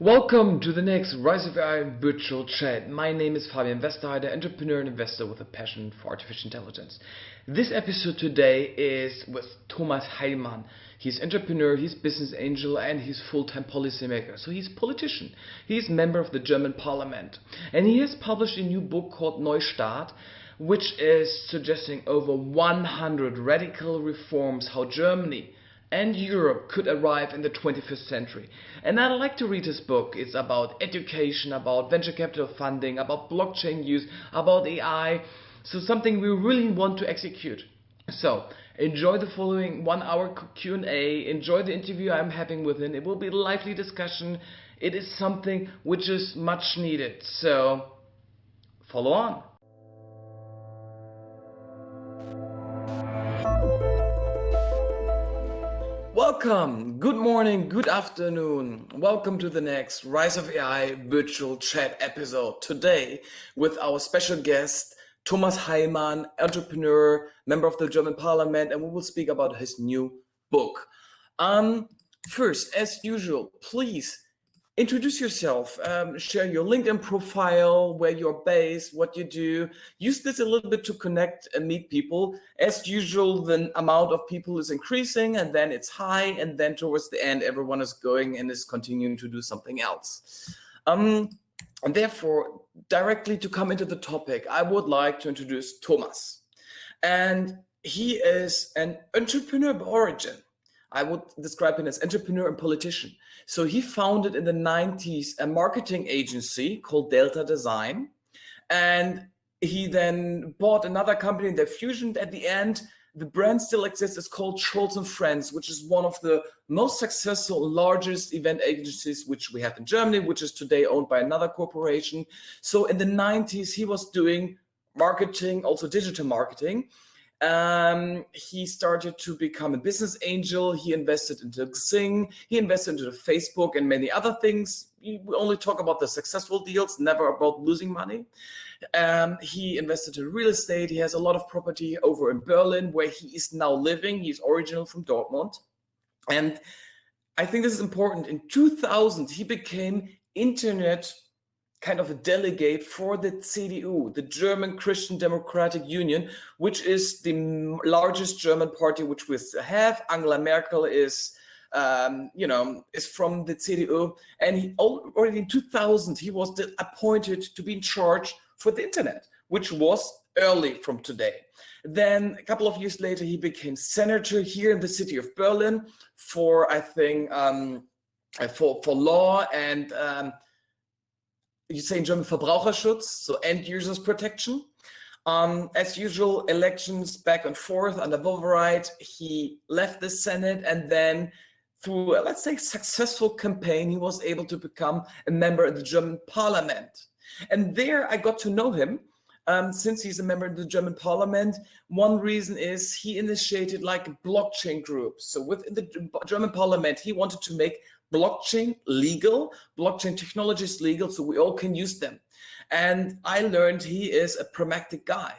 Welcome to the next Rise of AI virtual chat. My name is Fabian Westerheide, entrepreneur and investor with a passion for artificial intelligence. This episode today is with Thomas Heilmann. He's entrepreneur, he's business angel, and he's full-time policymaker. So he's a politician. He's member of the German parliament. And he has published a new book called NEUSTAAT, which is suggesting over 100 radical reforms how Germany and Europe could arrive in the 21st century. And I'd like to read his book. It's about education, about venture capital funding, about blockchain use, about AI. So something we really want to execute. So enjoy the following 1 hour Q&A. Enjoy the interview I'm having with him. It will be a lively discussion. It is something which is much needed. So follow on. Welcome, good morning, good afternoon. Welcome to the next Rise of AI virtual chat episode. Today with our special guest, Thomas Heilmann, entrepreneur, member of the German parliament, and we will speak about his new book. First, as usual, please introduce yourself, share your LinkedIn profile, where you're based, what you do. Use this a little bit to connect and meet people. As usual, the amount of people is increasing and then it's high, and then towards the end, everyone is going and is continuing to do something else. And therefore, directly to come into the topic, I would like to introduce Thomas. And he is an entrepreneur by origin. I would describe him as entrepreneur and politician. So he founded in the 90s a marketing agency called Delta Design. And he then bought another company and they fusioned at the end. The brand still exists. It's called Scholz & Friends, which is one of the most successful, largest event agencies which we have in Germany, which is today owned by another corporation. So in the 90s, he was doing marketing, also digital marketing. He started to become a business angel. He invested into Xing, he invested into Facebook and many other things. We only talk about the successful deals, never about losing money. He invested in real estate. He has a lot of property over in Berlin where he is now living. He's original from Dortmund. And I think this is important. In 2000, he became internet kind of a delegate for the CDU, the German Christian Democratic Union, which is the largest German party which we have. Angela Merkel is, is from the CDU, and he already in 2000 he was appointed to be in charge for the internet, which was early from today. Then a couple of years later, he became senator here in the city of Berlin for, I think, for law and you say in German Verbraucherschutz, so end users protection. As usual, elections back and forth under Wowereit. He left the Senate, and then through, let's say, successful campaign, he was able to become a member of the German parliament. And there I got to know him. Since he's a member of the German parliament, one reason is he initiated like a blockchain group. So within the German parliament, he wanted to make blockchain legal, blockchain technologies legal, so we all can use them. And I learned he is a pragmatic guy.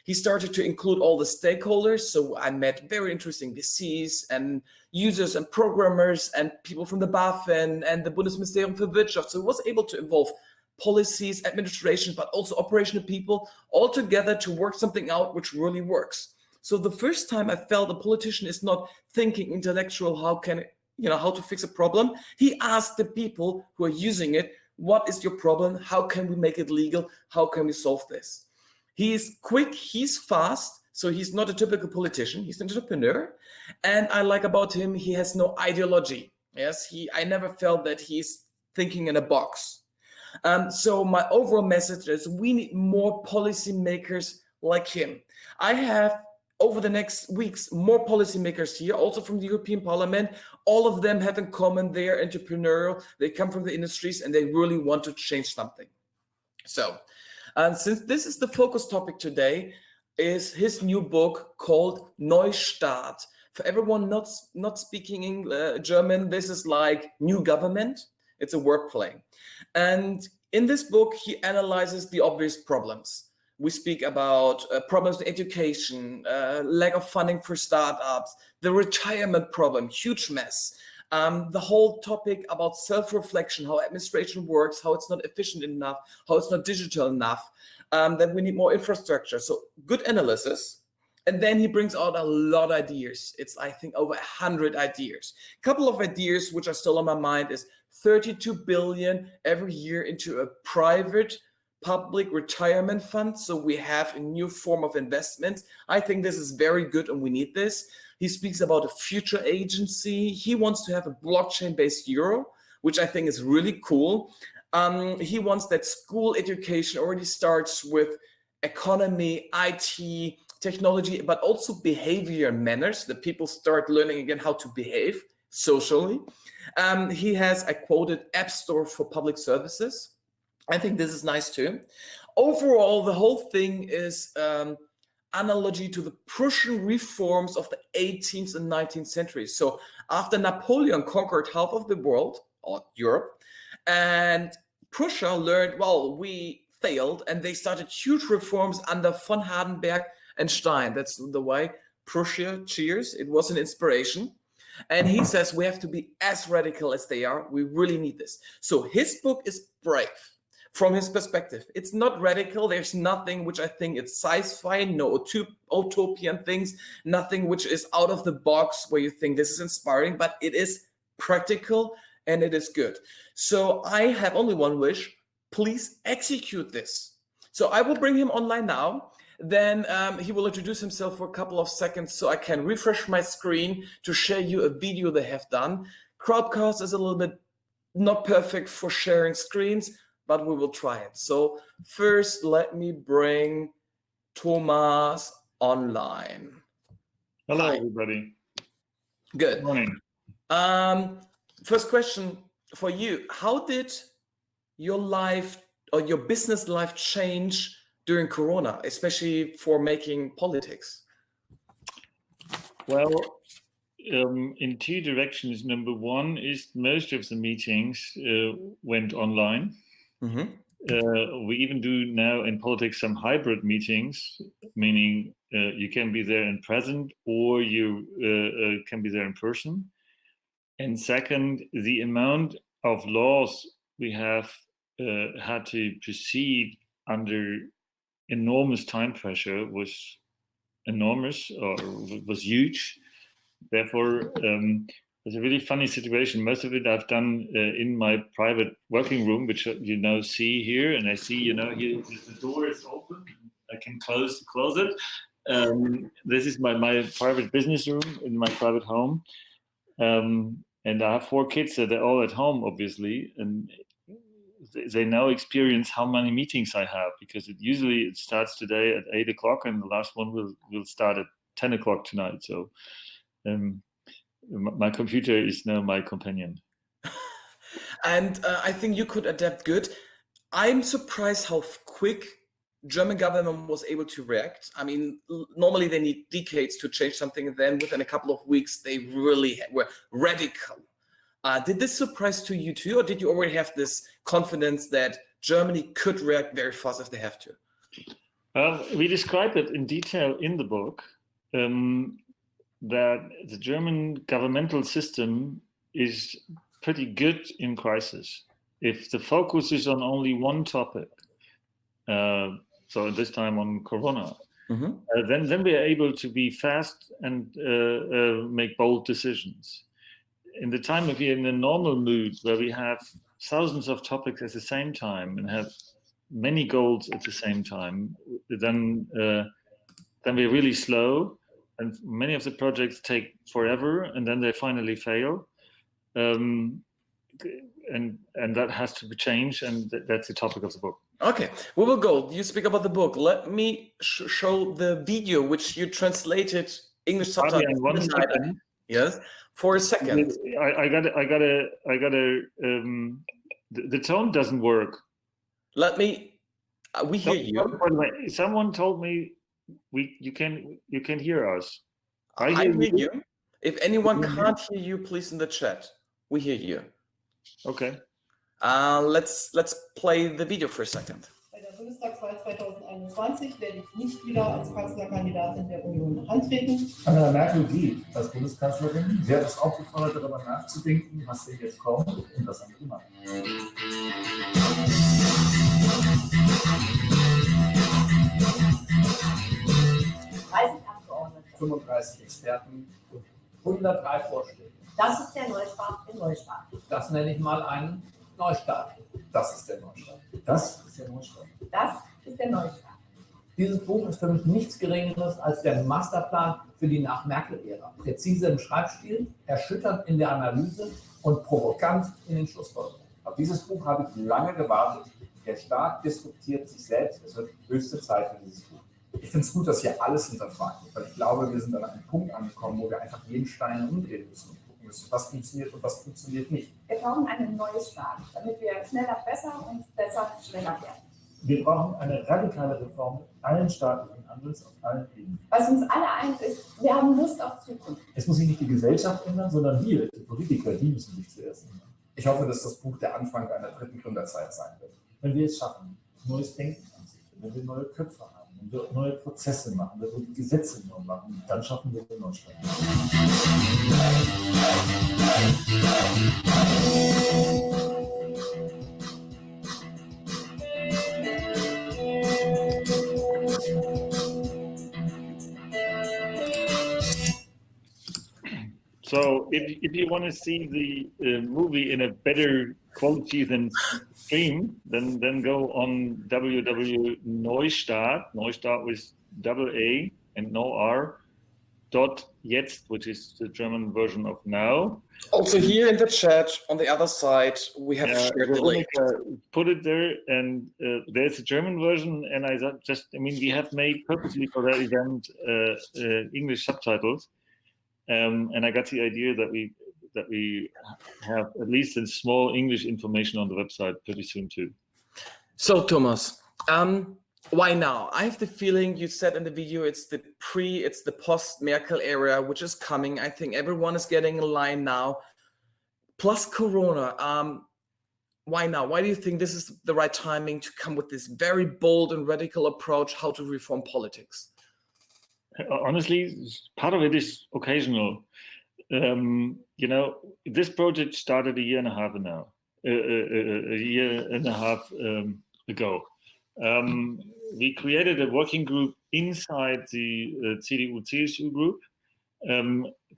He started to include all the stakeholders. So I met very interesting VCs and users and programmers and people from the BaFin and the Bundesministerium für Wirtschaft. So he was able to involve policies, administration, but also operational people all together to work something out which really works. So the first time I felt a politician is not thinking intellectual, how to fix a problem. He asked the people who are using it, what is your problem? How can we make it legal? How can we solve this? He is quick, he's fast, so he's not a typical politician, he's an entrepreneur. And I like about him, he has no ideology. Yes, I never felt that he's thinking in a box. So my overall message is we need more policymakers like him. I have over the next weeks, more policymakers here, also from the European Parliament. All of them have in common, they are entrepreneurial, they come from the industries, and they really want to change something. So, since this is the focus topic today, is his new book called NEUSTAAT. For everyone not speaking German, this is like new government. It's a wordplay. And in this book, he analyzes the obvious problems. We speak about problems in education, lack of funding for startups, the retirement problem, huge mess, The whole topic about self-reflection, how administration works, how it's not efficient enough, how it's not digital enough, that we need more infrastructure. So good analysis. And then he brings out a lot of ideas. It's, I think, over 100 ideas. A couple of ideas which are still on my mind is 32 billion every year into a private public retirement fund. So we have a new form of investment. I think this is very good and we need this. He speaks about a future agency. He wants to have a blockchain-based euro, which I think is really cool. He wants that school education already starts with economy, IT, technology, but also behavior and manners, that people start learning again how to behave socially. He has, I quoted, App Store for public services. I think this is nice too. Overall, the whole thing is analogy to the Prussian reforms of the 18th and 19th centuries. So after Napoleon conquered half of the world, or Europe, and Prussia learned, well, we failed, and they started huge reforms under von Hardenberg and Stein. That's the way Prussia cheers. It was an inspiration. And he says we have to be as radical as they are. We really need this. So his book is brave from his perspective. It's not radical. There's nothing which I think it's sci-fi, no utopian things, nothing which is out of the box where you think this is inspiring, but it is practical and it is good. So I have only one wish. Please execute this. So I will bring him online now. Then he will introduce himself for a couple of seconds so I can refresh my screen to share you a video they have done. Crowdcast is a little bit not perfect for sharing screens, but we will try it. So first, let me bring Thomas online. Hello, Hi. everybody. Good. Good morning. First question for you. How did your life or your business life change during Corona, especially for making politics? Well, in two directions. Number one is most of the meetings went online. Mm-hmm. We even do now in politics some hybrid meetings, meaning you can be there in present or you can be there in person. And second, the amount of laws we have had to proceed under enormous time pressure was enormous or was huge. Therefore, it's a really funny situation. Most of it I've done in my private working room, which you now see here. And I see, here the door is open. I can close it. This is my private business room in my private home. And I have 4 kids, so they're all at home, obviously. And they now experience how many meetings I have, because it starts today at 8 o'clock and the last one will start at 10 o'clock tonight. So my computer is now my companion. And I think you could adapt good. I'm surprised how quick German government was able to react. I mean, normally they need decades to change something, and then within a couple of weeks, they really were radical. Did this surprise to you too, or did you already have this confidence that Germany could react very fast if they have to? We describe it in detail in the book, that the German governmental system is pretty good in crisis. If the focus is on only one topic, so this time on Corona, then we are able to be fast and make bold decisions. In the time if you're in a normal mood where we have thousands of topics at the same time and have many goals at the same time, then we're really slow, and many of the projects take forever, and then they finally fail. And that has to be changed, and that's the topic of the book. Okay, we will go. You speak about the book. Let me show the video which you translated English subtitles. Yes, for a second. I gotta. The tone doesn't work. Let me. We hear you. By the way, someone told me you can hear us. I hear you. If anyone can't hear you, please in the chat. We hear you. Okay. Let's play the video for a second. Bei der Bundestagswahl 2021 werde ich nicht wieder als Kanzlerkandidatin der Union antreten. Angela Merkel geht als Bundeskanzlerin. Sie hat es aufgefordert, darüber nachzudenken, was denn jetzt kommt und was andere machen. 30 Abgeordnete. 35 Experten und 103 Vorschläge. Das ist der Neustart im Neustart. Das nenne ich mal einen Neustart. Das ist der Neustart. Das ist der Neustart. Das ist der Neustart. Dieses Buch ist für mich nichts Geringeres als der Masterplan für die Nach-Merkel-Ära. Präzise im Schreibstil, erschütternd in der Analyse und provokant in den Schlussfolgerungen. Auf dieses Buch habe ich lange gewartet. Der Staat disruptiert sich selbst. Es wird höchste Zeit für dieses Buch. Ich finde es gut, dass hier alles hinterfragt wird, weil ich glaube, wir sind an einem Punkt angekommen, wo wir einfach jeden Stein umdrehen müssen und gucken müssen, was funktioniert und was funktioniert nicht. Wir brauchen einen Neustart, damit wir schneller, besser und besser, schneller werden. Wir brauchen eine radikale Reform allen staatlichen Handelns auf allen Ebenen. Was uns alle eint ist, wir haben Lust auf Zukunft. Es muss sich nicht die Gesellschaft ändern, sondern wir, die Politiker, die müssen sich zuerst ändern. Ich hoffe, dass das Buch der Anfang einer dritten Gründerzeit sein wird. Wenn wir es schaffen, neues Denken anzuführen, wenn wir neue Köpfe haben, wenn wir neue Prozesse machen, wenn wir die Gesetze neu machen, dann schaffen wir den Neustart. So if you want to see the movie in a better quality than stream, then go on www.NEUSTAAT, Neustart with double A and no R, .jetzt, which is the German version of now. Also here in the chat on the other side, we have shared the link. Put it there, and there's a German version, and we have made purposely for that event English subtitles. And I got the idea that we have at least a small English information on the website pretty soon too. So Thomas, why now? I have the feeling you said in the video it's the post-Merkel era which is coming. I think everyone is getting in line now. Plus Corona. Why now? Why do you think this is the right timing to come with this very bold and radical approach how to reform politics? Honestly, part of it is occasional. This project started a year and a half ago. We created a working group inside the CDU-CSU group,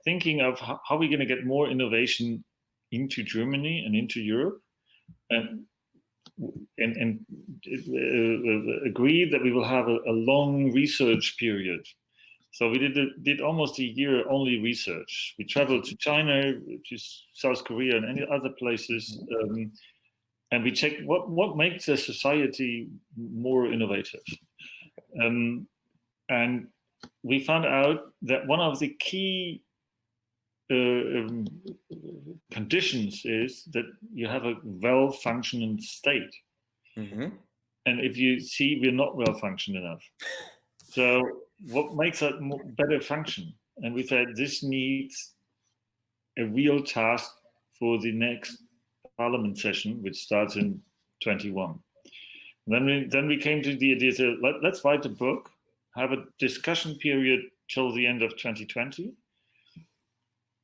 thinking of how we're going to get more innovation into Germany and into Europe, and agreed that we will have a long research period. So we did almost a year only research. We traveled to China, to South Korea, and any other places, and we checked what makes a society more innovative. And we found out that one of the key conditions is that you have a well-functioning state. Mm-hmm. And if you see, we're not well-functioning enough. So what makes it better function? And we said this needs a real task for the next parliament session, which starts in 21. Then we came to the idea that let's write a book, have a discussion period till the end of 2020,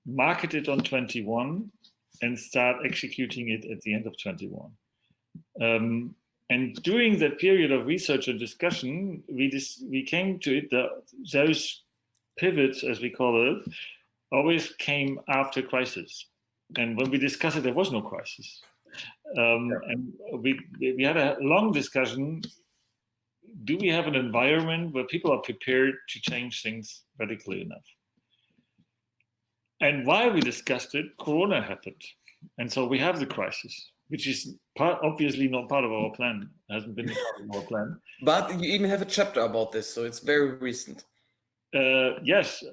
market it on 21, and start executing it at the end of 21. And during that period of research and discussion, we came to it that those pivots, as we call it, always came after crisis. And when we discussed it, there was no crisis. And we had a long discussion. Do we have an environment where people are prepared to change things radically enough? And while we discussed it, Corona happened. And so we have the crisis, which is obviously not part of our plan, hasn't been part of our plan. But you even have a chapter about this, so it's very recent. Yes, we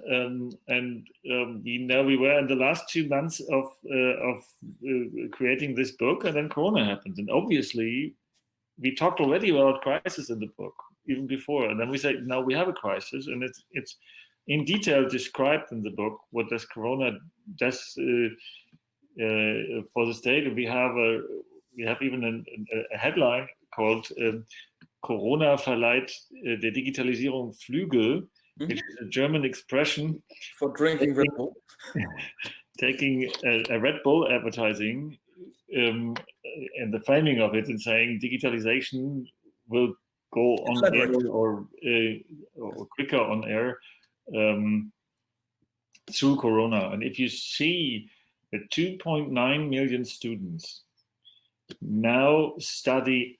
were in the last 2 months of creating this book, and then Corona happened. And obviously, we talked already about crisis in the book, even before. And then we said, now we have a crisis, and it's in detail described in the book what does Corona does for the state. And we have even a headline called Corona verleiht der Digitalisierung Flügel, which is a German expression For drinking Red Bull. taking a Red Bull advertising and the framing of it and saying digitalization will go on air or quicker on air through Corona. And if you see that 2.9 million students now study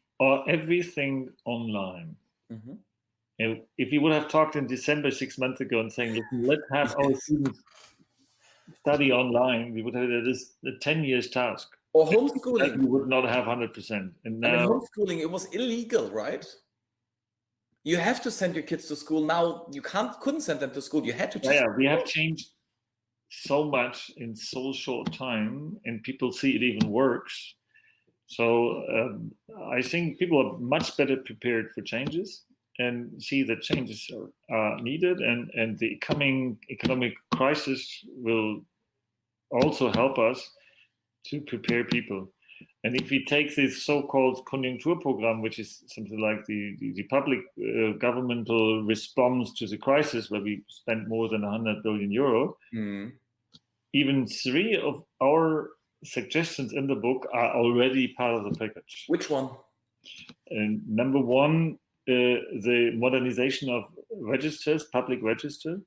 everything online. Mm-hmm. And if you would have talked in December 6 months ago and saying, let's have our students study online, we would have this a 10 years task. Or homeschooling. We would not have 100%. And now homeschooling, it was illegal, right? You have to send your kids to school. Now you couldn't send them to school. You had to. We have changed so much in so short time, and people see it even works. So I think people are much better prepared for changes and see that changes are needed, and the coming economic crisis will also help us to prepare people. And if we take this so-called Konjunkturprogramm, which is something like the public governmental response to the crisis, where we spent more than 100 billion euro, even 3 of our suggestions in the book are already part of the package. Which one? And number 1, the modernization of registers, public register,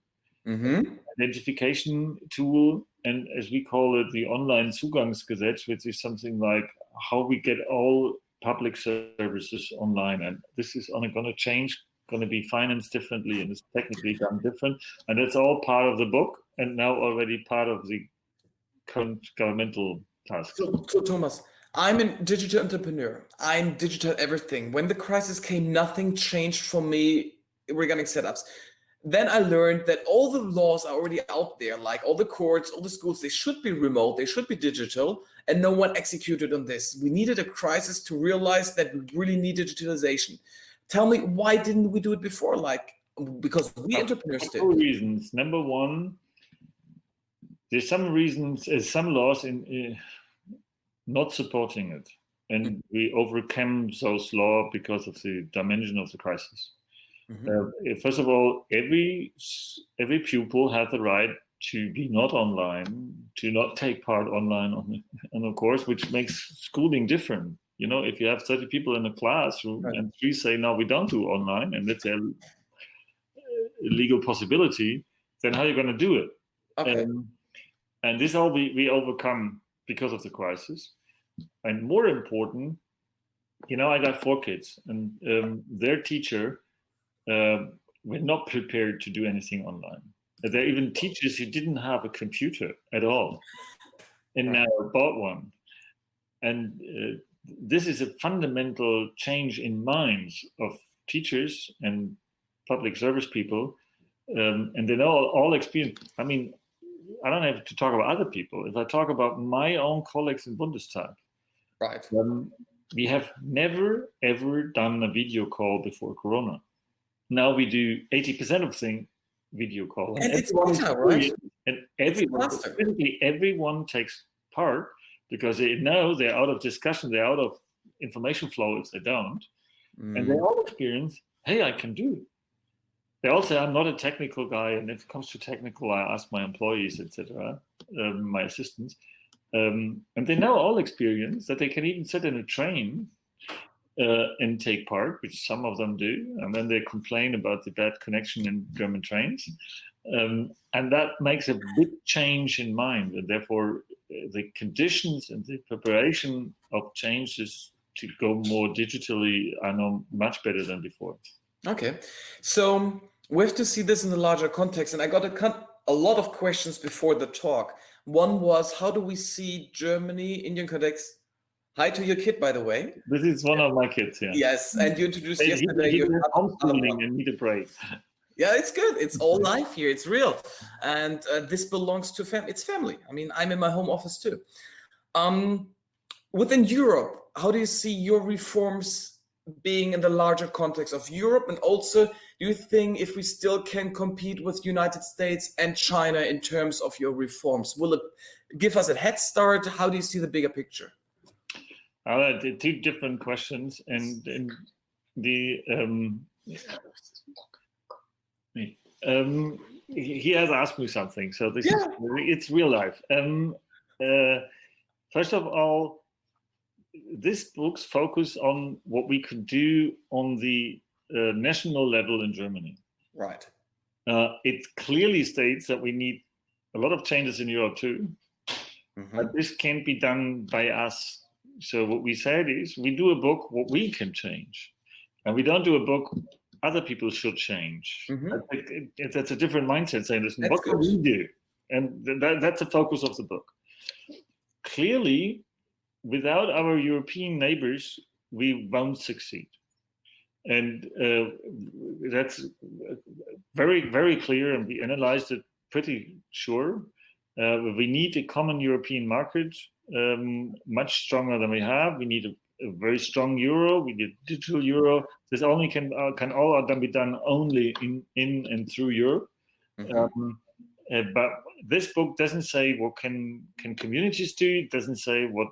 identification tool, and as we call it, the online Zugangsgesetz, which is something like how we get all public services online. And this is going to change, going to be financed differently, and it's technically done different. And it's all part of the book, and now already part of the current governmental task. So Thomas, I'm a digital entrepreneur. I'm digital everything. When the crisis came, nothing changed for me regarding setups. Then I learned that all the laws are already out there, like all the courts, all the schools, they should be remote, they should be digital, and no one executed on this. We needed a crisis to realize that we really need digitalization. Tell me, why didn't we do it before? Like, because we entrepreneurs did. 2 reasons. Number 1, there's some reasons, some laws in not supporting it. And we overcame those laws because of the dimension of the crisis. First of all, every pupil has the right to be not online, to not take part online on a course, which makes schooling different. You know, if you have 30 people in a classroom and 3 say, no, we don't do online, and that's a legal possibility, then how are you going to do it? Okay. And this all we overcome because of the crisis. And more important, you know, I got 4 kids, and their teacher were not prepared to do anything online. There are even teachers who didn't have a computer at all, and now bought one. And this is a fundamental change in minds of teachers and public service people, and they know all experience. I mean, I don't have to talk about other people. If I talk about my own colleagues in Bundestag, we have never ever done a video call before Corona. Now we do 80% of things video call, and it's faster, right? And everyone takes part because they know they're out of discussion, they're out of information flow if they don't, and they all experience, hey, I can do it. They all say, I'm not a technical guy, and if it comes to technical, I ask my employees, etc., my assistants, and they now all experience that they can even sit in a train and take part, which some of them do, and then they complain about the bad connection in German trains, and that makes a big change in mind, and therefore the conditions and the preparation of changes to go more digitally are now much better than before. Okay, so we have to see this in the larger context, and I got a lot of questions before the talk. One was, how do we see Germany, Indian context? Hi to your kid, by the way. This is one of my kids, yeah. Yes, and you introduced yesterday. He was homeschooling and need a break. Yeah, it's good. It's all live here. It's real, and this belongs to family. It's family. I mean, I'm in my home office too. Within Europe, how do you see your reforms being in the larger context of Europe? And also, do you think if we still can compete with United States and China in terms of your reforms, will it give us a head start? How do you see the bigger picture? 2 different questions, and he has asked me something, so it's real life. First of all, this book's focus on what we could do on the national level in Germany. Right. It clearly states that we need a lot of changes in Europe too, but this can't be done by us. So what we said is we do a book what we can change, and we don't do a book other people should change. That's a different mindset, saying, listen, what can we do? And that's the focus of the book. Clearly, without our European neighbors, we won't succeed. And that's very, very clear, and we analyzed it pretty sure. We need a common European market, much stronger than we have. We need a very strong euro. We need digital euro. This only can all be done only in and through Europe. But this book doesn't say what can communities do. It doesn't say what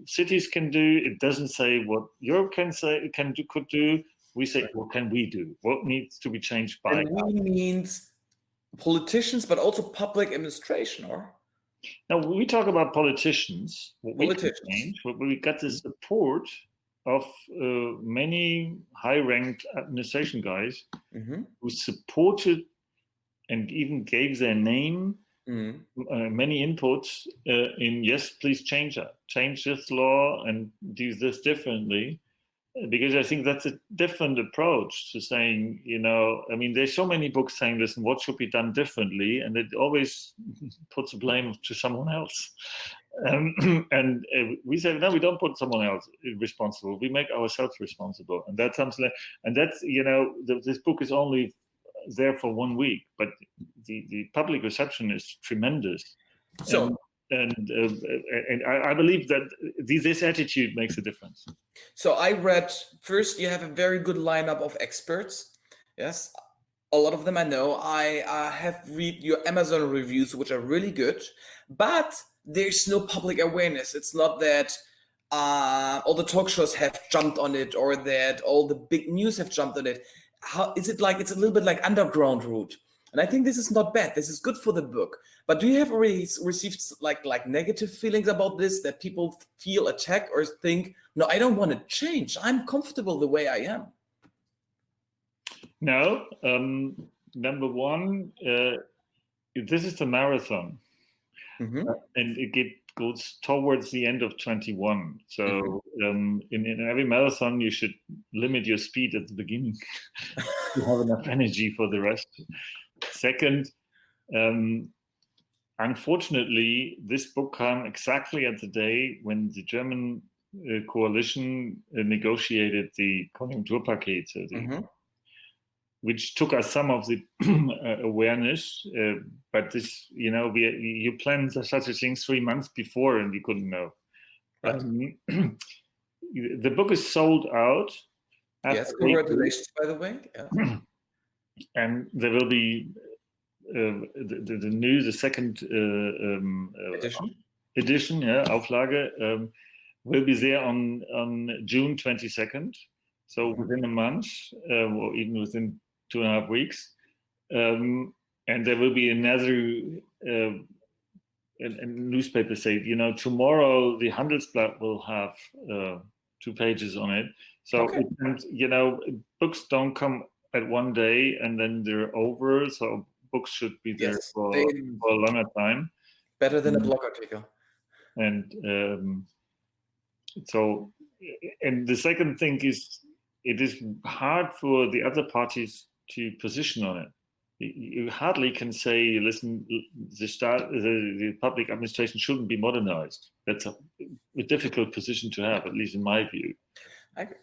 cities can do. It doesn't say what Europe could do. We say, what can we do? What needs to be changed by? And we means politicians, but also public administration, or? Now, when we talk about politicians, we got the support of many high-ranked administration guys who supported and even gave their name, many inputs in, yes, please change this law and do this differently. Because I think that's a different approach to saying, there's so many books saying, listen, what should be done differently? And it always puts the blame to someone else. And we say, no, we don't put someone else responsible. We make ourselves responsible. And that's something, and that's, this book is only there for 1 week, but the public reception is tremendous. So, and I believe that this attitude makes a difference. So I read, first, you have a very good lineup of experts. Yes, a lot of them I know. I have read your Amazon reviews, which are really good, but there's no public awareness. It's not that all the talk shows have jumped on it, or that all the big news have jumped on it. How is it like? It's a little bit like underground route. And I think this is not bad. This is good for the book. But do you have already received like negative feelings about this, that people feel attacked or think, no, I don't want to change. I'm comfortable the way I am? No. Number one, this is the marathon. And it goes towards the end of 21. So in every marathon, you should limit your speed at the beginning to have enough energy for the rest. Second, unfortunately, this book came exactly at the day when the German coalition negotiated the Konjunkturpaket, which took us some of the awareness. But this, you planned such a thing 3 months before, and we couldn't know. The book is sold out. Yes, congratulations, by the way. Yeah. And there will be the second edition, Auflage, will be there on June 22nd. So within a month, or even within 2.5 weeks. And there will be another a newspaper say, tomorrow the Handelsblatt will have 2 pages on it. So, books don't come at one day and then they're over. So books should be there for a longer time. Better than a blog article. And and the second thing is, it is hard for the other parties to position on it. You hardly can say, listen, the public administration shouldn't be modernized. That's a difficult position to have, at least in my view. I agree.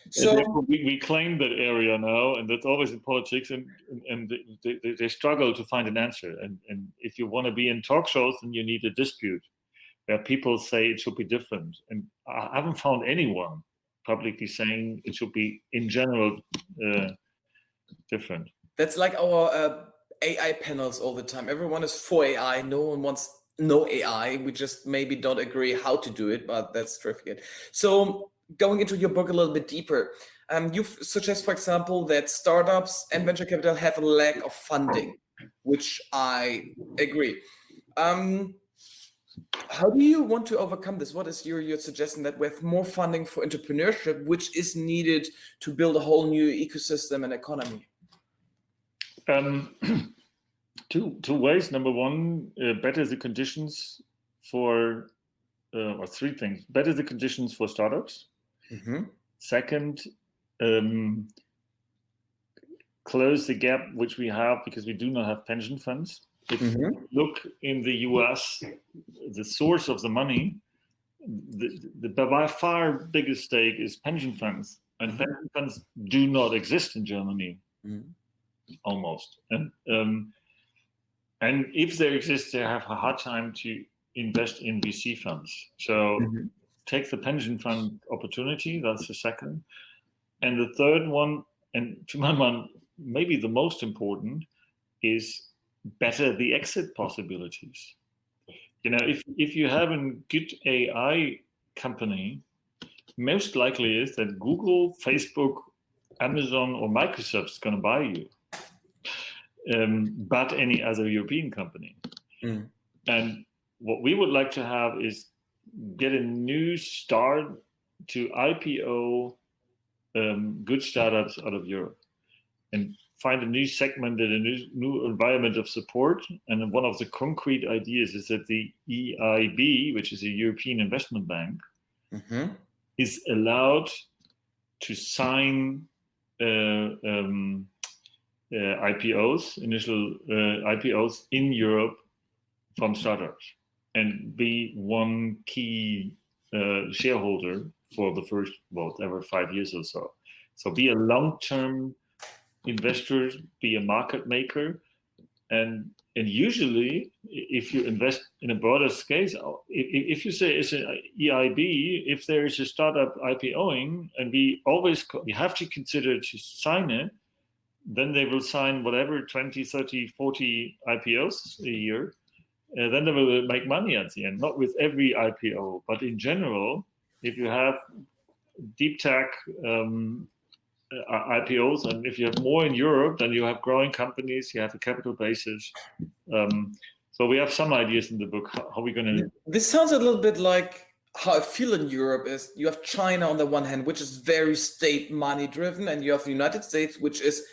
So we claim that area now, and that's always in politics, and they struggle to find an answer. And if you want to be in talk shows, then you need a dispute where people say it should be different. And I haven't found anyone publicly saying it should be, in general, different. That's like our AI panels all the time. Everyone is for AI. No one wants no AI. We just maybe don't agree how to do it, but that's terrific. So going into your book a little bit deeper, you suggest, for example, that startups and venture capital have a lack of funding, which I agree. How do you want to overcome this? What is your suggestion that we have more funding for entrepreneurship, which is needed to build a whole new ecosystem and economy? Two ways. Number one, better the conditions for, or three things. Better the conditions for startups. Mm-hmm. Second, close the gap which we have because we do not have pension funds. If you look in the US, the source of the money, the by far biggest stake is pension funds. And pension funds do not exist in Germany, almost. And if they exist, they have a hard time to invest in VC funds. So take the pension fund opportunity, that's the second. And the third one, and to my mind, maybe the most important, is better the exit possibilities. You know, if you have a good AI company, most likely is that Google, Facebook, Amazon, or Microsoft is going to buy you, but any other European company. And what we would like to have is get a new start to IPO good startups out of Europe, and find a new segment and a new environment of support. And one of the concrete ideas is that the EIB, which is a European Investment Bank, is allowed to sign IPOs, initial IPOs in Europe from startups, and be one key shareholder for the first, whatever, 5 years or so. So be a long-term investor, be a market maker, and usually, if you invest in a broader scale, if you say it's an EIB, if there is a startup IPOing, and we have to consider to sign it, then they will sign whatever 20, 30, 40 IPOs a year. Then they will make money at the end, not with every IPO, but in general, if you have deep tech IPOs, and if you have more in Europe, then you have growing companies, you have a capital basis. So we have some ideas in the book, how we're going to... This sounds a little bit like how I feel in Europe is you have China on the one hand, which is very state money driven, and you have the United States, which is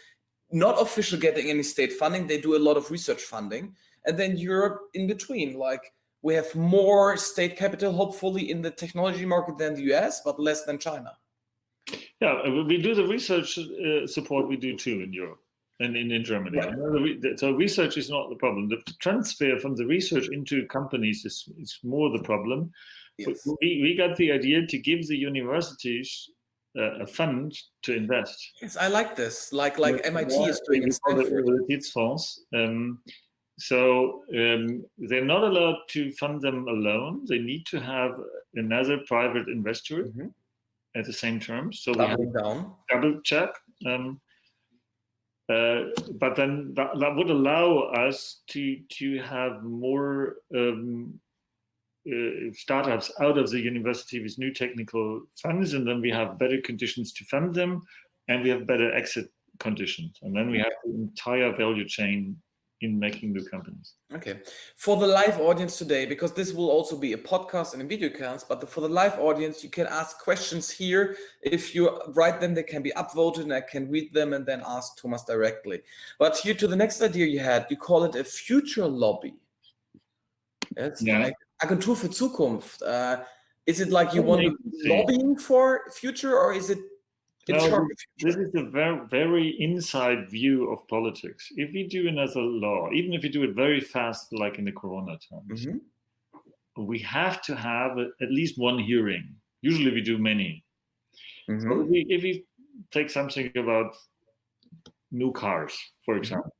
not official getting any state funding. They do a lot of research funding. And then Europe in between, like we have more state capital, hopefully in the technology market than the US, but less than China. Yeah, we do the research support we do too in Europe and in Germany. Right. So research is not the problem. The transfer from the research into companies is more the problem. Yes. We got the idea to give the universities a fund to invest. Yes, I like this. Like MIT is doing in Stanford. So they're not allowed to fund them alone. They need to have another private investor at the same terms. So we have double check. But then that would allow us to have more startups out of the university with new technical funds, and then we have better conditions to fund them, and we have better exit conditions, and then we have the entire value chain in making new companies. Okay, for the live audience today, because this will also be a podcast and a video cast, but for the live audience, you can ask questions here. If you write them, they can be upvoted, and I can read them and then ask Thomas directly. But here to the next idea you had, you call it a future lobby. It's like Agentur für Zukunft. Is it like you want to be lobbying for future, or is it this is a very, very inside view of politics. If we do another law, even if we do it very fast, like in the Corona times, we have to have at least one hearing. Usually we do many. So if we take something about new cars, for example,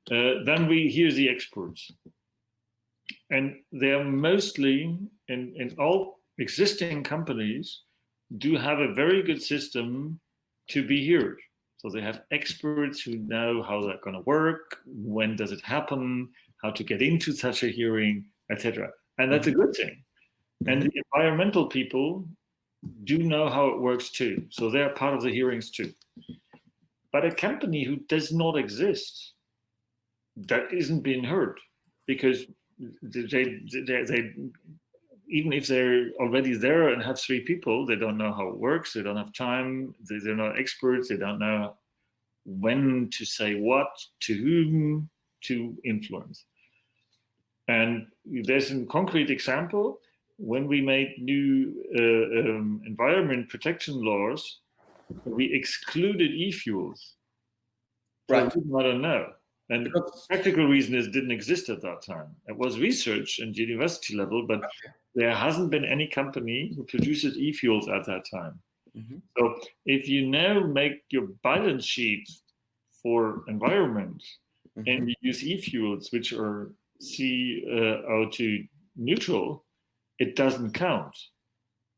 then we hear the experts. And they're mostly, in all existing companies, do have a very good system to be heard. So they have experts who know how that's going to work, when does it happen, how to get into such a hearing, etc. And that's a good thing. And the environmental people do know how it works too. So they're part of the hearings too. But a company who does not exist, that isn't being heard, because they even if they're already there and have 3 people, they don't know how it works, they don't have time, they're not experts, they don't know when to say what, to whom to influence. And there's a concrete example. When we made new environment protection laws, we excluded e-fuels. Right. I don't know. And the practical reason is it didn't exist at that time. It was research at university level, but there hasn't been any company who produces e-fuels at that time. Mm-hmm. So if you now make your balance sheet for environment and you use e-fuels, which are CO2 neutral, it doesn't count,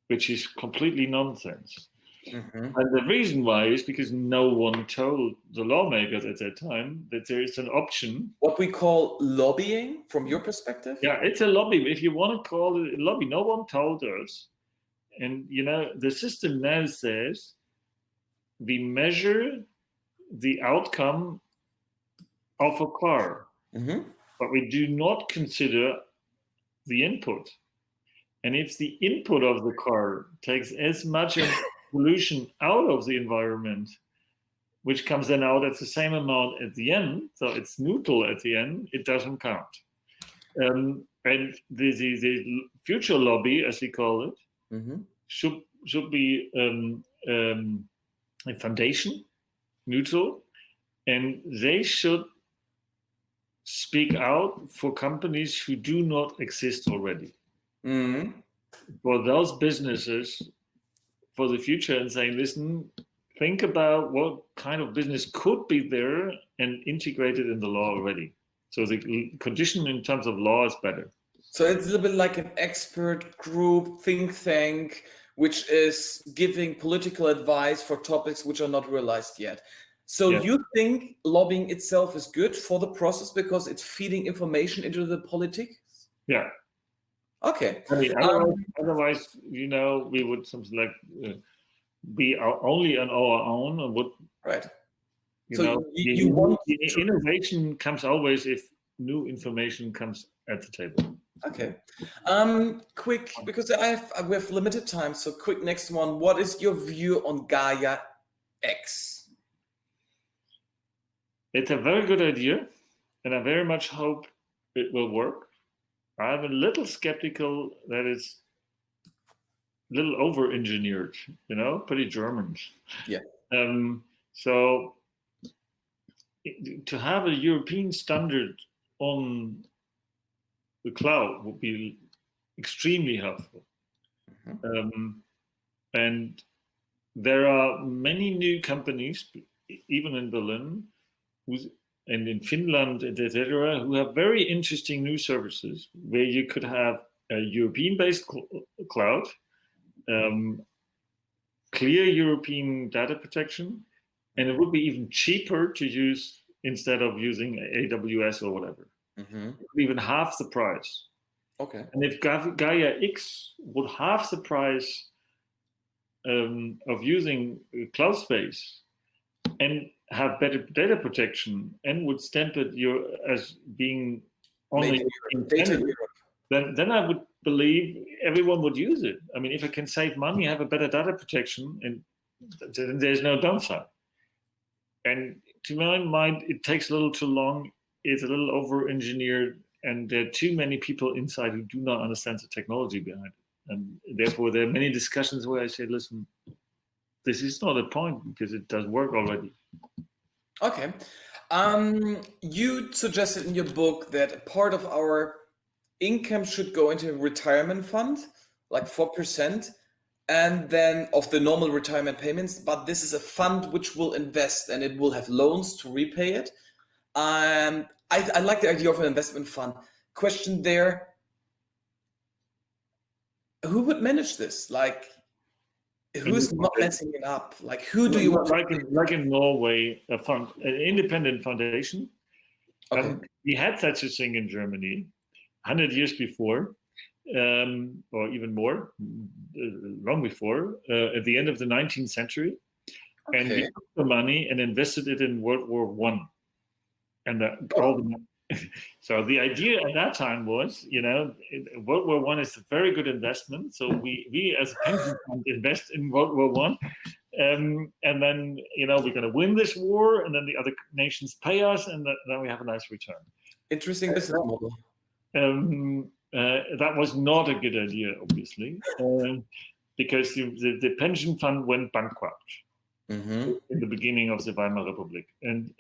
which is completely nonsense. And the reason why is because no one told the lawmakers at that time that there is an option. What we call lobbying, from your perspective? Yeah, it's a lobby. If you want to call it a lobby, no one told us. And, the system now says we measure the outcome of a car, but we do not consider the input. And if the input of the car takes as much pollution out of the environment, which comes then out at the same amount at the end, so it's neutral at the end, it doesn't count. And the future lobby, as we call it, should be a foundation, neutral, and they should speak out for companies who do not exist already. For those businesses for the future, and saying, listen, think about what kind of business could be there and integrate it in the law already. So the condition in terms of law is better. So it's a little bit like an expert group, think tank, which is giving political advice for topics which are not realized yet. So you think lobbying itself is good for the process because it's feeding information into the politics? Yeah. Okay. I mean, otherwise, we would something like be only on our own, and would you want innovation comes always if new information comes at the table. Okay. Quick, because we have limited time. So quick, next one. What is your view on Gaia X? It's a very good idea, and I very much hope it will work. I'm a little skeptical that it's a little over-engineered, pretty German. Yeah. So to have a European standard on the cloud would be extremely helpful. And there are many new companies, even in Berlin, and in Finland, etc., who have very interesting new services where you could have a European-based cloud, clear European data protection, and it would be even cheaper to use instead of using AWS or whatever. Even half the price. Okay. And if Gaia X would half the price of using cloud space and have better data protection and would stamp it as being only then I would believe everyone would use it. I mean, if I can save money, have a better data protection, and then there's no downside. And to my mind, it takes a little too long. It's a little over-engineered, and there are too many people inside who do not understand the technology behind it. And therefore, there are many discussions where I say, listen, this is not a point because it does work already. Okay. You suggested in your book that part of our income should go into a retirement fund, like 4%, and then of the normal retirement payments. But this is a fund which will invest and it will have loans to repay it. I like the idea of an investment fund. Question there, who would manage this? Like, who's not messing it up? Like, who do you want? Like in Norway, an independent foundation. Okay. We had such a thing in Germany 100 years before, or even more, long before, at the end of the 19th century. Okay. And we took the money and invested it in World War One, and all the so the idea at that time was, World War One is a very good investment. So we as a pension fund invest in World War One, and then we're going to win this war, and then the other nations pay us, and then we have a nice return. Interesting business model. That was not a good idea, obviously, because the pension fund went bankrupt in the beginning of the Weimar Republic. And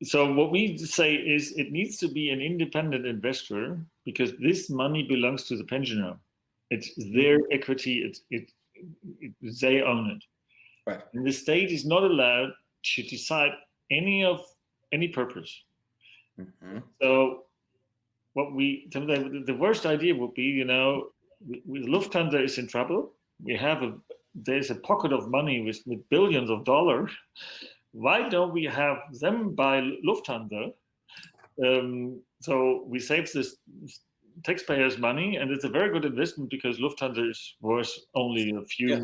so what we say is it needs to be an independent investor, because this money belongs to the pensioner. It's their equity. They own it. Right. And the state is not allowed to decide any purpose. So what the worst idea would be, Lufthansa is in trouble. There's a pocket of money with billions of dollars. Why don't we have them buy Lufthansa? So we save this taxpayers' money, and it's a very good investment because Lufthansa is worth only a few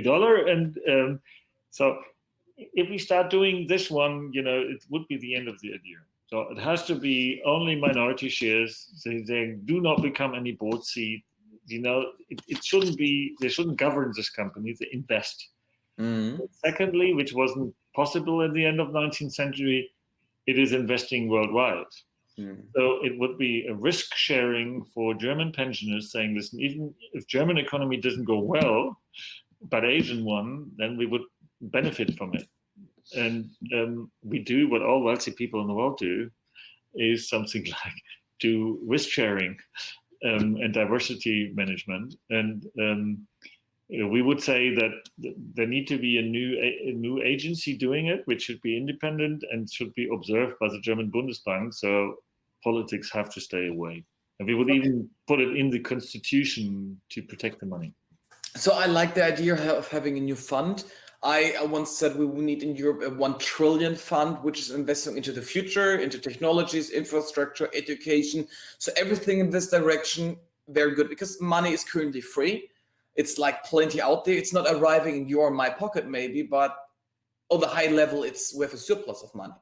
dollars. And so if we start doing this one, it would be the end of the idea. So it has to be only minority shares. They do not become any board seat. It shouldn't be. They shouldn't govern this company. They invest. Secondly, which wasn't possible at the end of 19th century, it is investing worldwide. So it would be a risk sharing for German pensioners, saying, listen, even if German economy doesn't go well, but Asian one, then we would benefit from it. And we do what all wealthy people in the world do, is something like do risk sharing and diversity management. And we would say that there need to be a new agency doing it, which should be independent and should be observed by the German Bundesbank. So politics have to stay away. And we would even put it in the constitution to protect the money. So I like the idea of having a new fund. I once said we will need in Europe a 1 trillion fund, which is investing into the future, into technologies, infrastructure, education. So everything in this direction, very good, because money is currently free. It's like plenty out there. It's not arriving in your or my pocket maybe, but on the high level, we have a surplus of money.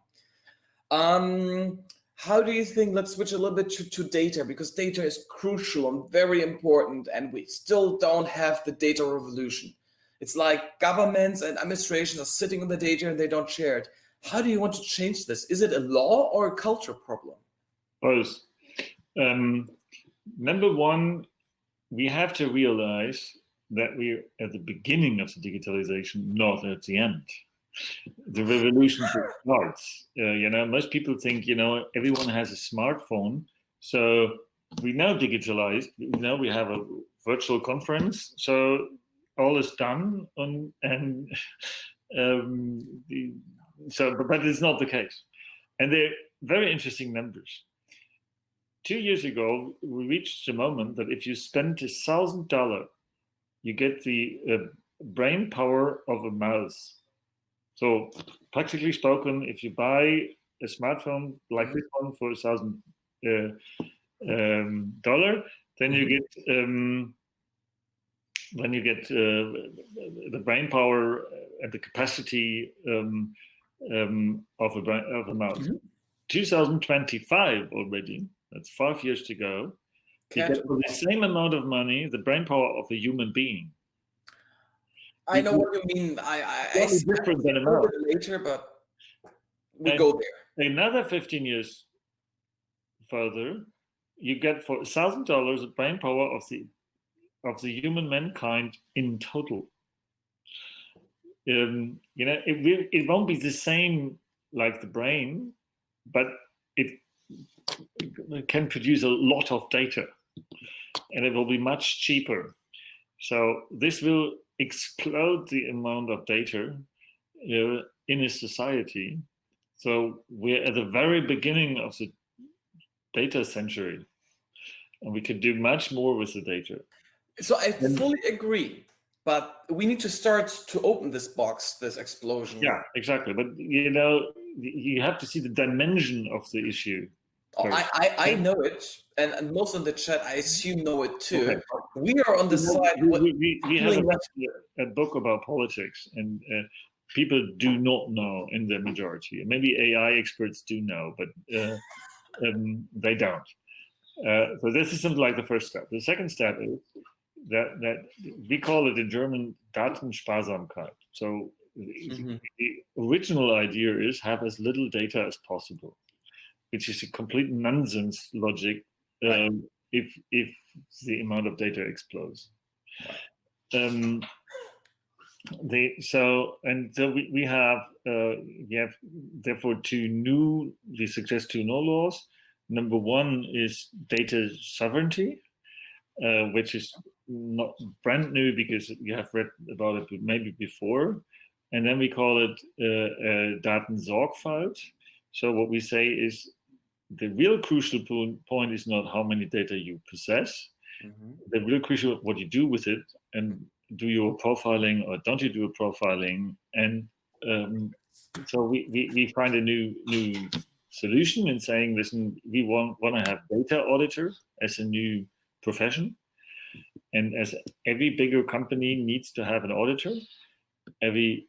How do you think, let's switch a little bit to data, because data is crucial and very important, and we still don't have the data revolution. It's like governments and administrations are sitting on the data and they don't share it. How do you want to change this? Is it a law or a culture problem? Both. Number one, we have to realize that we're at the beginning of the digitalization, not at the end. The revolution starts. Most people think, everyone has a smartphone. So we now digitalized. We have a virtual conference. So all is done, but it's not the case. And they're very interesting numbers. 2 years ago, we reached the moment that if you spend $1,000, you get the brain power of a mouse. So practically spoken, if you buy a smartphone like this one for $1,000, then you get the brain power and the capacity of a mouse. 2025 already. That's 5 years to go. You get for the same amount of money the brain power of a human being. I know what you mean. It's different than a mouse. Later, but we go there. Another 15 years further, you get for $1,000 the brain power of the human mankind in total. It won't be the same like the brain, but it can produce a lot of data, and it will be much cheaper. So this will explode the amount of data in a society. So we're at the very beginning of the data century, and we could do much more with the data. So I fully agree, but we need to start to open this box, this explosion. Yeah, exactly. But you have to see the dimension of the issue. I know it, and most of the chat, I assume, know it too. Okay. We are on the side. We have a book about politics, and people do not know in the majority. Maybe AI experts do know, but they don't. So this is something like the first step. The second step is that we call it in German Datensparsamkeit. So the original idea is have as little data as possible, which is a complete nonsense logic if the amount of data explodes. So we have therefore we suggest two new laws. Number one is data sovereignty, which is not brand new because you have read about it maybe before. And then we call it Datensorgfalt. So what we say is the real crucial point is not how many data you possess. The real crucial what you do with it, and do you a profiling or don't you do a profiling? And so we find a new solution in saying, listen, we want to have data auditor as a new profession, and as every bigger company needs to have an auditor, every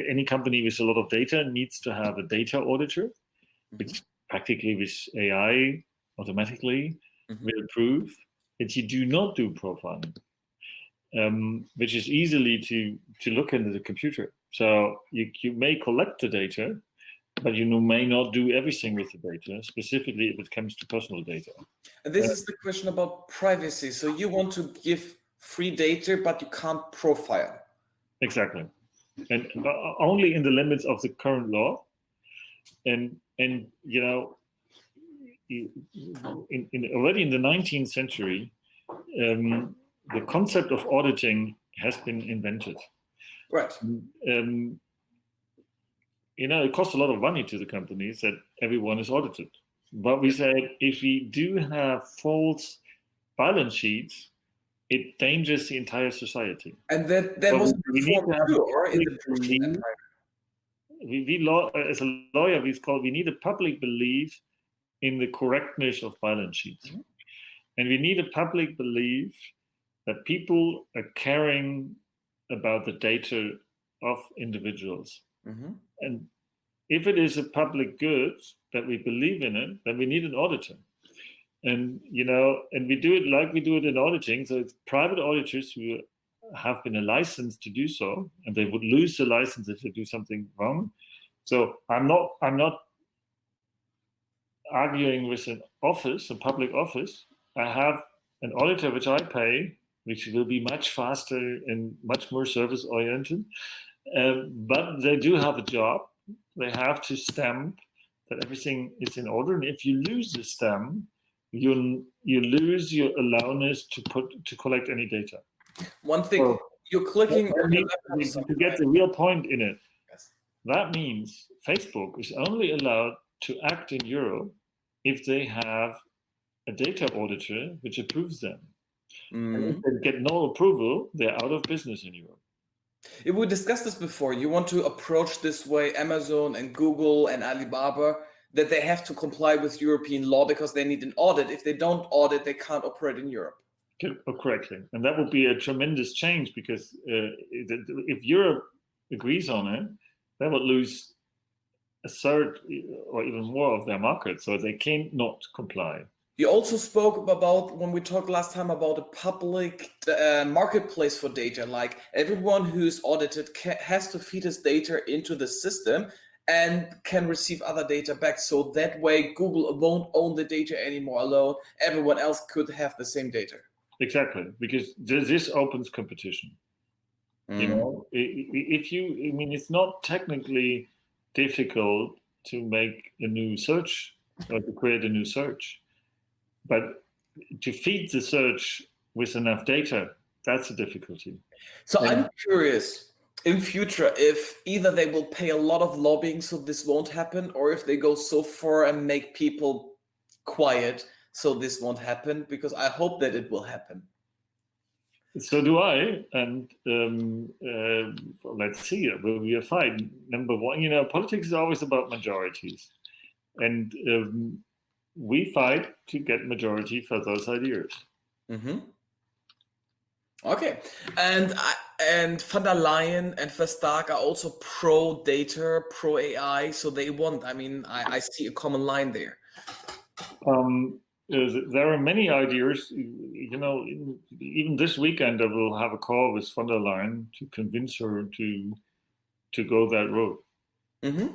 any company with a lot of data needs to have a data auditor, which practically with AI automatically will prove that you do not do profiling, which is easily to look into the computer. So you may collect the data, but you may not do everything with the data, specifically if it comes to personal data. And this is the question about privacy. So you want to give free data, but you can't profile. Exactly, and only in the limits of the current law. And you know, already in the 19th century, the concept of auditing has been invented. Right. You know, it costs a lot of money to the companies that everyone is audited. But we said if we do have false balance sheets, it endangers the entire society. And that was before too, or in the British Empire. As a lawyer, we need a public belief in the correctness of balance sheets. And we need a public belief that people are caring about the data of individuals. And if it is a public good that we believe in it, then we need an auditor. And, you know, and we do it like we do it in auditing. So it's private auditors who have been licensed to do so, and they would lose the license if they do something wrong. So I'm not arguing with an office, a public office. I have an auditor which I pay, which will be much faster and much more service oriented. But they do have a job. They have to stamp that everything is in order. And if you lose the stamp, you lose your allowance to collect any data. One thing, you're clicking on to get the real point in it. Yes. That means Facebook is only allowed to act in Europe if they have a data auditor which approves them. And if they get no approval, they're out of business in Europe. We discussed this before. You want to approach this way, Amazon and Google and Alibaba, that they have to comply with European law because they need an audit. If they don't audit, they can't operate in Europe. Correctly. And that would be a tremendous change because if Europe agrees on it, they would lose a third or even more of their market. So they cannot comply. You also spoke about, when we talked last time, about a public marketplace for data, like everyone who's audited has to feed his data into the system and can receive other data back. So that way Google won't own the data anymore alone. Everyone else could have the same data. Exactly, because this opens competition. You know, it's not technically difficult to make a new search or to create a new search. But to feed the search with enough data, that's a difficulty. So I'm curious, in future, if either they will pay a lot of lobbying so this won't happen, or if they go so far and make people quiet so this won't happen, because I hope that it will happen. So do I, and let's see. It will be a fight. Number one, politics is always about majorities, and we fight to get majority for those ideas. Mm-hmm. Okay, and van der Leyen and Verstaeg are also pro data, pro AI, so they want. I mean, I see a common line there. There are many ideas. Even this weekend, I will have a call with van der Leyen to convince her to go that road. Mm-hmm.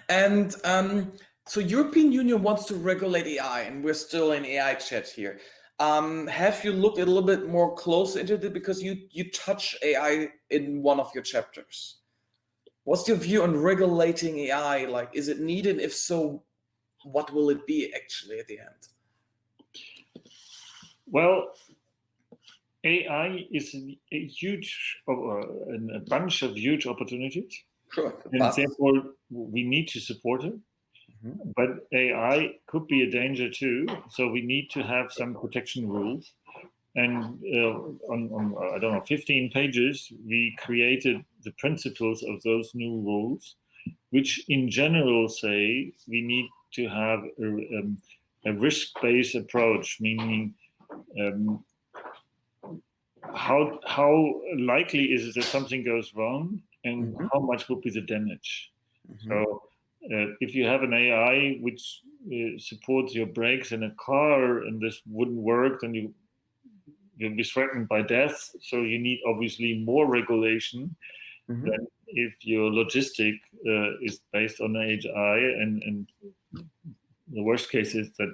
And so European Union wants to regulate AI, and we're still in AI chat here. Have you looked a little bit more close into it, because you touch AI in one of your chapters? What's your view on regulating AI? Like, is it needed? If so, what will it be actually at the end? Well, AI is a bunch of huge opportunities. Sure. And therefore, we need to support it. Mm-hmm. But AI could be a danger too. So we need to have some protection rules. And on I don't know, 15 pages, we created the principles of those new rules, which in general say we need to have a risk-based approach, meaning how likely is it that something goes wrong, and Mm-hmm. how much will be the damage. Mm-hmm. So if you have an AI which supports your brakes in a car and this wouldn't work, then you'll be threatened by death. So you need obviously more regulation Mm-hmm. than if your logistic is based on AI, and the worst case is that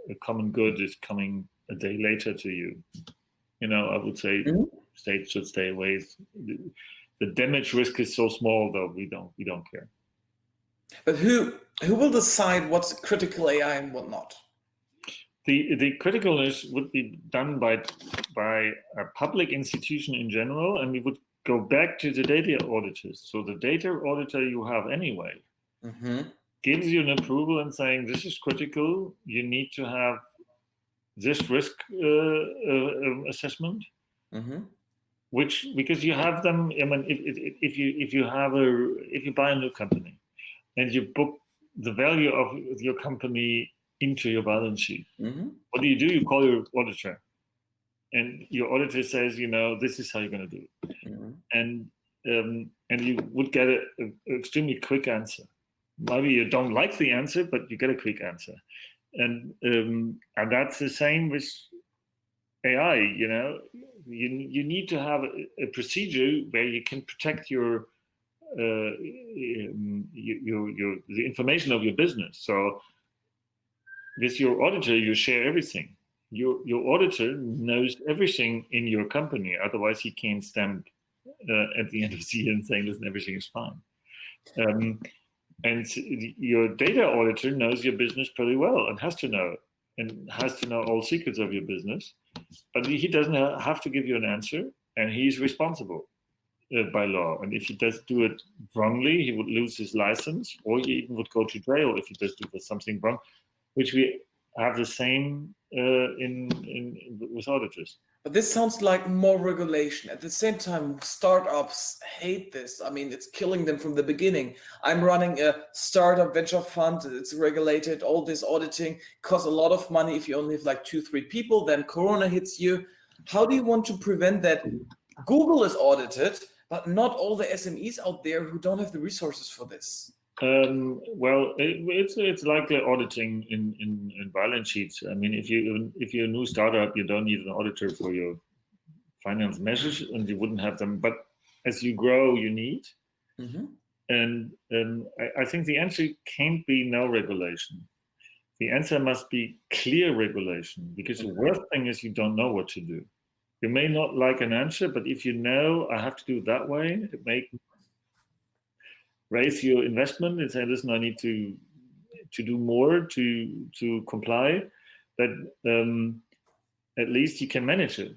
a common good is coming a day later to you. I would say states should stay away. The damage risk is so small, though, we don't care. But who will decide what's critical AI and what not? The criticalness would be done by a public institution in general, and we would go back to the data auditors. So the data auditor you have anyway Mm-hmm. gives you an approval and saying this is critical. You need to have this risk assessment. Mm-hmm. Which, because you have them. I mean, if you buy a new company and you book the value of your company into your balance sheet, Mm-hmm. what do? You call your auditor, and your auditor says, this is how you're going to do it, Mm-hmm. and you would get an extremely quick answer. Maybe you don't like the answer, but you get a quick answer, and that's the same with AI. You need to have a procedure where you can protect the information of your business. So with your auditor, you share everything. Your auditor knows everything in your company. Otherwise, he can't stand at the end of the year and saying, "Listen, everything is fine." And your data auditor knows your business pretty well and has to know all secrets of your business. But he doesn't have to give you an answer, and he's responsible by law. And if he does do it wrongly, he would lose his license, or he even would go to jail if he does do something wrong, which we have the same with auditors. But this sounds like more regulation. At the same time, startups hate this. I mean, it's killing them from the beginning. I'm running a startup venture fund. It's regulated. All this auditing costs a lot of money. If you only have like 2-3 people, then Corona hits you. How do you want to prevent that? Google is audited, but not all the SMEs out there who don't have the resources for this. Well, it's like auditing in balance sheets. I mean, if you're a new startup, you don't need an auditor for your finance measures, and you wouldn't have them. But as you grow, you need. Mm-hmm. And I think the answer can't be no regulation. The answer must be clear regulation, because the worst thing is you don't know what to do. You may not like an answer, but if you know I have to do it that way, it may raise your investment and say, listen, I need to do more to comply. But at least you can manage it.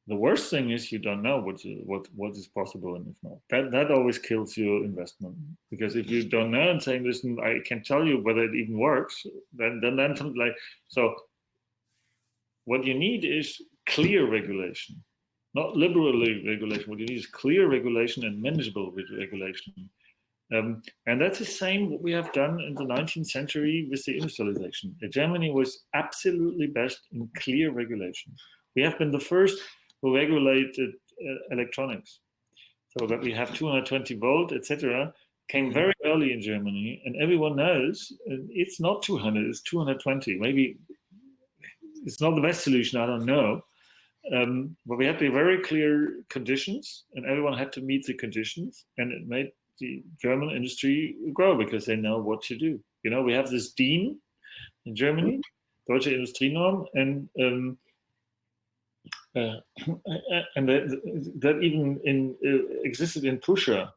The worst thing is you don't know what is possible and if not. That always kills your investment, because if you don't know and saying, listen, I can't tell you whether it even works, then like so. What you need is clear regulation, not liberal regulation. What you need is clear regulation and manageable regulation. And that's the same what we have done in the 19th century with the industrialization. Germany was absolutely best in clear regulation. We have been the first who regulated electronics. So that we have 220 volt, etc., came very early in Germany, and everyone knows it's not 200, it's 220. Maybe it's not the best solution, I don't know. But we had the very clear conditions, and everyone had to meet the conditions, and it made the German industry grow because they know what to do. You know, we have this DIN in Germany, Deutsche Industrienorm, and that even existed in Prussia,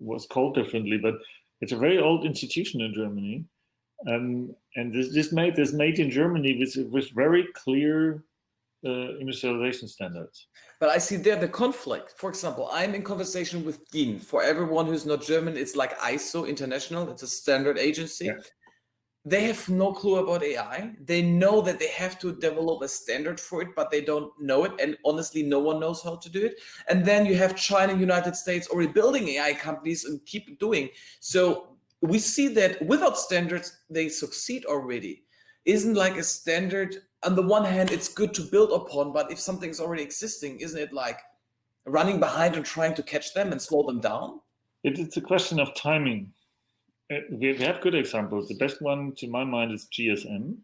was called differently, but it's a very old institution in Germany, and this made in Germany with very clear industrialization standards. But I see there the conflict. For example, I'm in conversation with DIN. For everyone who's not German, it's like ISO International. It's a standard agency. Yeah. They have no clue about AI. They know that they have to develop a standard for it, but they don't know it. And honestly, no one knows how to do it. And then you have China, United States already building AI companies and keep doing. So we see that without standards, they succeed already. Isn't like a standard, on the one hand, it's good to build upon, but if something's already existing, isn't it like running behind and trying to catch them and slow them down? It's a question of timing. We have good examples. The best one, to my mind, is GSM.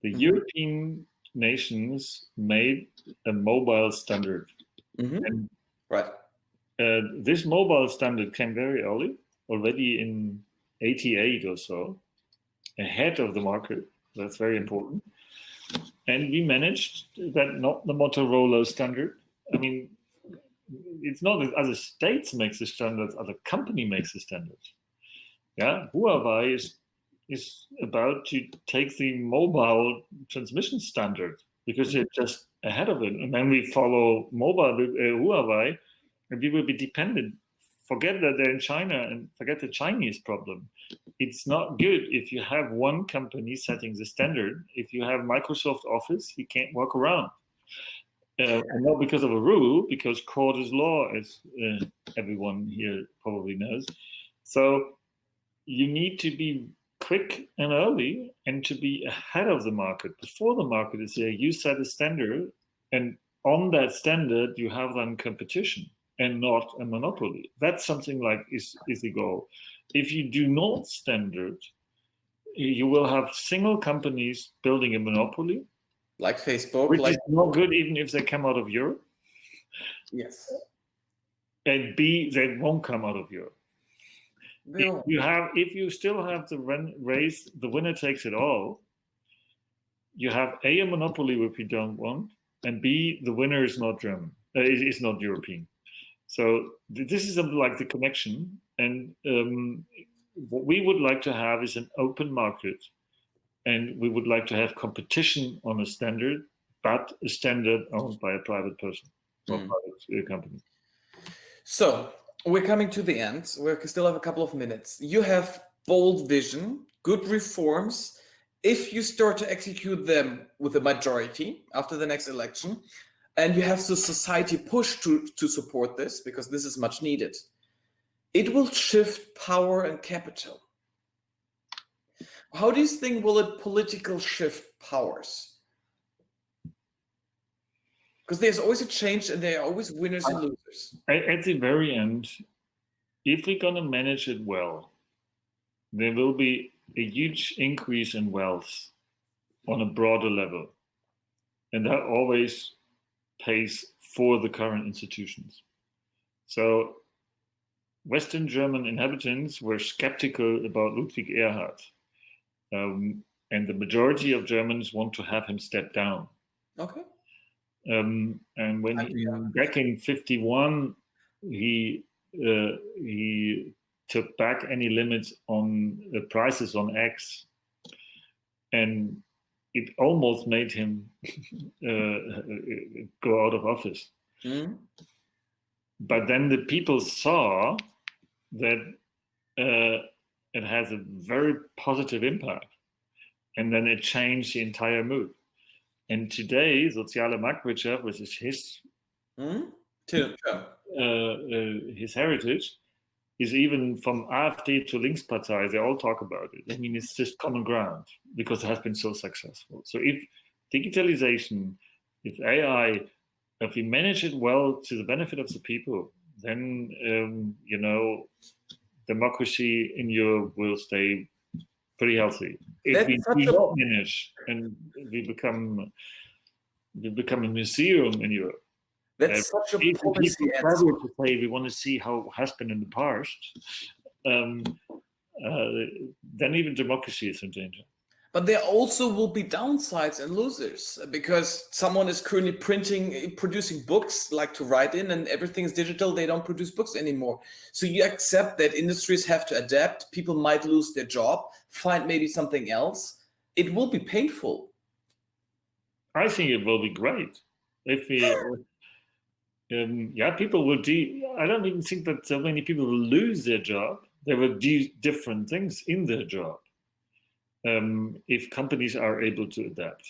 The European nations made a mobile standard. And, right. This mobile standard came very early, already in 88 or so, ahead of the market. That's very important. And we managed that, not the Motorola standard. I mean, it's not that other states make the standards, other company makes the standards. Yeah, Huawei is about to take the mobile transmission standard because they're just ahead of it. And then we follow mobile Huawei, and we will be dependent. Forget that they're in China and forget the Chinese problem. It's not good if you have one company setting the standard. If you have Microsoft Office, you can't walk around. And not because of a rule, because court is law, as everyone here probably knows. So you need to be quick and early and to be ahead of the market. Before the market is there, you set a standard, and on that standard, you have then competition and not a monopoly. That's something like is the goal. If you do not standard, you will have single companies building a monopoly. Like Facebook. Which is not good even if they come out of Europe. Yes. And B, they won't come out of Europe. No. If you still have the race, the winner takes it all, you have A monopoly which we don't want, and B, the winner is not German. Is not European. So this is like the connection. And what we would like to have is an open market. And we would like to have competition on a standard, but a standard owned by a private person or private company. So we're coming to the end. We still have a couple of minutes. You have bold vision, good reforms. If you start to execute them with a majority after the next election, and you have the society push to support this, because this is much needed, it will shift power and capital. How do you think will it political shift powers? Because there's always a change and there are always winners and losers. At the very end, if we're going to manage it well, there will be a huge increase in wealth on a broader level. And that always pays for the current institutions. So Western German inhabitants were skeptical about Ludwig Erhard. And the majority of Germans want to have him step down. Okay. And when back in 1951, he took back any limits on the prices on eggs, and it almost made him go out of office. But then the people saw that it has a very positive impact. And then it changed the entire mood. And today, Soziale Marktwirtschaft, which is his his heritage is even from AfD to Linkspartei, they all talk about it. I mean, it's just common ground because it has been so successful. So if digitalization, if AI, if we manage it well to the benefit of the people, then, democracy in Europe will stay pretty healthy. If we do not manage and we become a museum in Europe, that's such a policy answer. To say we want to see how it has been in the past, then even democracy is in danger. But there also will be downsides and losers because someone is currently producing books like to write in and everything is digital. They don't produce books anymore. So you accept that industries have to adapt. People might lose their job, find maybe something else. It will be painful. I think it will be great. If we, people will I don't even think that so many people will lose their job. They will do different things in their job. If companies are able to adapt.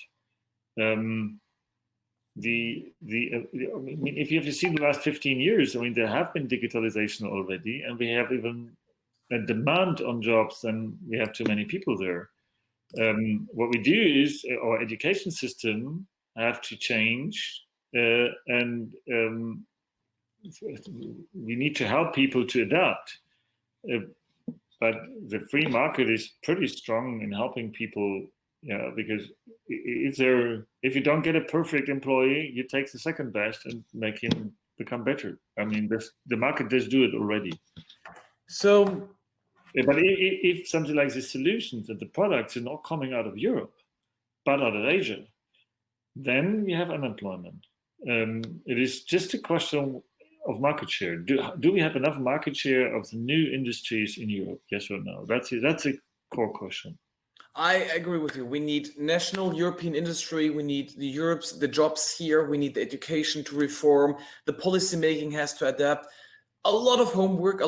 If you have seen the last 15 years, there have been digitalization already, and we have even a demand on jobs, and we have too many people there. What we do is our education system have to change, and we need to help people to adapt. But the free market is pretty strong in helping people, because if you don't get a perfect employee, you take the second best and make him become better. The market does do it already. So, but if something like the solutions and the products are not coming out of Europe, but out of Asia, then we have unemployment. It is just a question of market share. Do we have enough market share of the new industries in Europe? Yes or no? That's a core question. I agree with you. We need national European industry. We need the jobs here. We need the education to reform. The policy making has to adapt. A lot of homework.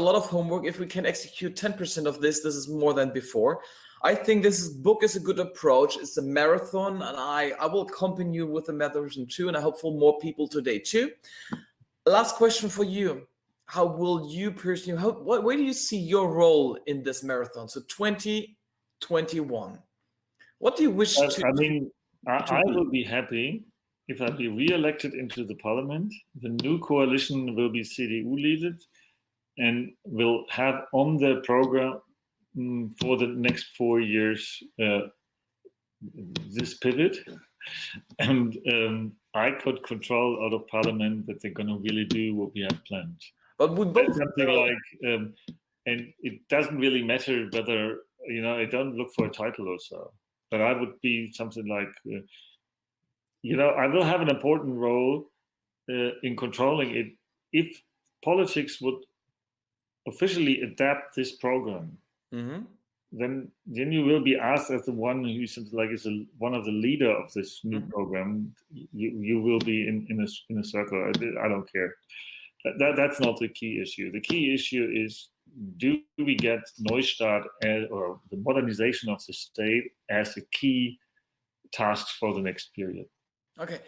If we can execute 10% of this is more than before. I think this book is a good approach. It's a marathon, and I will accompany you with the marathon too, and I hope for more people today too. Last question for you. How will you personally, where do you see your role in this marathon? So 2021. What do you wish to do? I will be happy if I be re-elected into the parliament. The new coalition will be CDU-led and will have on their program for the next 4 years this pivot. And I could control out of parliament that they're going to really do what we have planned. But we both something like, and it doesn't really matter whether, I don't look for a title or so, but I would be something like, I will have an important role in controlling it. If politics would officially adapt this program, then you will be asked as the one who something like is one of the leader of this new program. You will be in a circle. I don't care. That's not the key issue. The key issue is, do we get NEUSTAAT or the modernization of the state as a key task for the next period? Okay,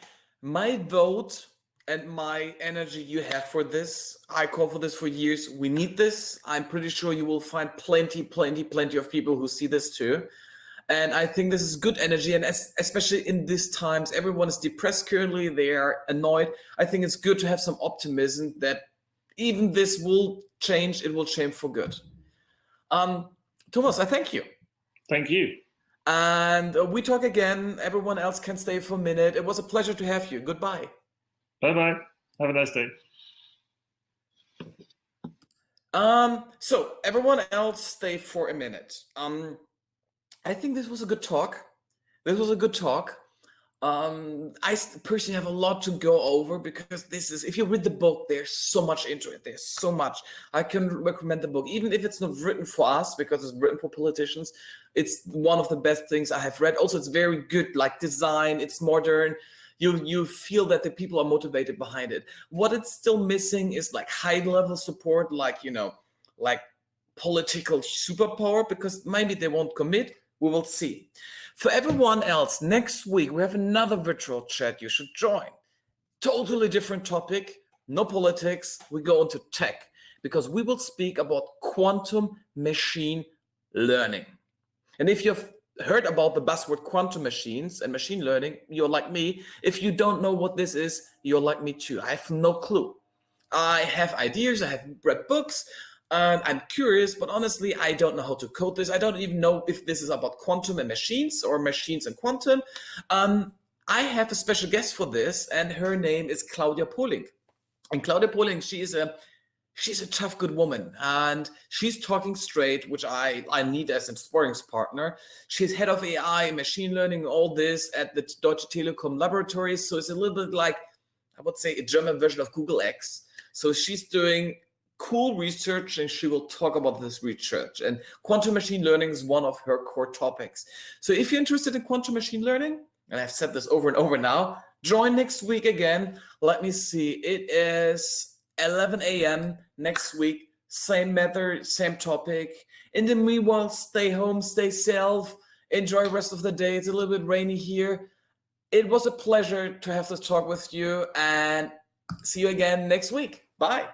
my vote and my energy you have for this, I call for this for years. We need this. I'm pretty sure you will find plenty of people who see this too. And I think this is good energy. And especially in these times, everyone is depressed currently. They are annoyed. I think it's good to have some optimism that even this will change. It will change for good. Thomas, I thank you. Thank you. And we talk again. Everyone else can stay for a minute. It was a pleasure to have you. Goodbye. Bye-bye. Have a nice day. So everyone else stay for a minute. I think this was a good talk. I personally have a lot to go over because if you read the book, there's so much into it. There's so much. I can recommend the book, even if it's not written for us because it's written for politicians. It's one of the best things I have read. Also, it's very good, like design. It's modern. You feel that the people are motivated behind it. What it's still missing is like high level support, like political superpower, because maybe they won't commit. We will see. For everyone else, next week we have another virtual chat you should join. totally different topic, no politics. We go into tech because we will speak about quantum machine learning. And if you've heard about the buzzword quantum machines and machine learning, you're like me. If you don't know what this is, you're like me too. I have no clue. I have ideas, I have read books, and I'm curious, but honestly, I don't know how to code this. I don't even know if this is about quantum and machines or machines and quantum. I have a special guest for this, and her name is Claudia Pohling. And Claudia Pohling, she's a tough, good woman, and she's talking straight, which I need as a sparring partner. She's head of AI, machine learning, all this at the Deutsche Telekom laboratories. So it's a little bit like, I would say, a German version of Google X. So she's doing cool research, and she will talk about this research. And quantum machine learning is one of her core topics. So if you're interested in quantum machine learning, and I've said this over and over now, join next week again. Let me see. It is 11 a.m. next week. Same method, same topic. In the meanwhile, stay home, stay safe, enjoy the rest of the day. It's a little bit rainy here. It was a pleasure to have this talk with you, and see you again next week. Bye.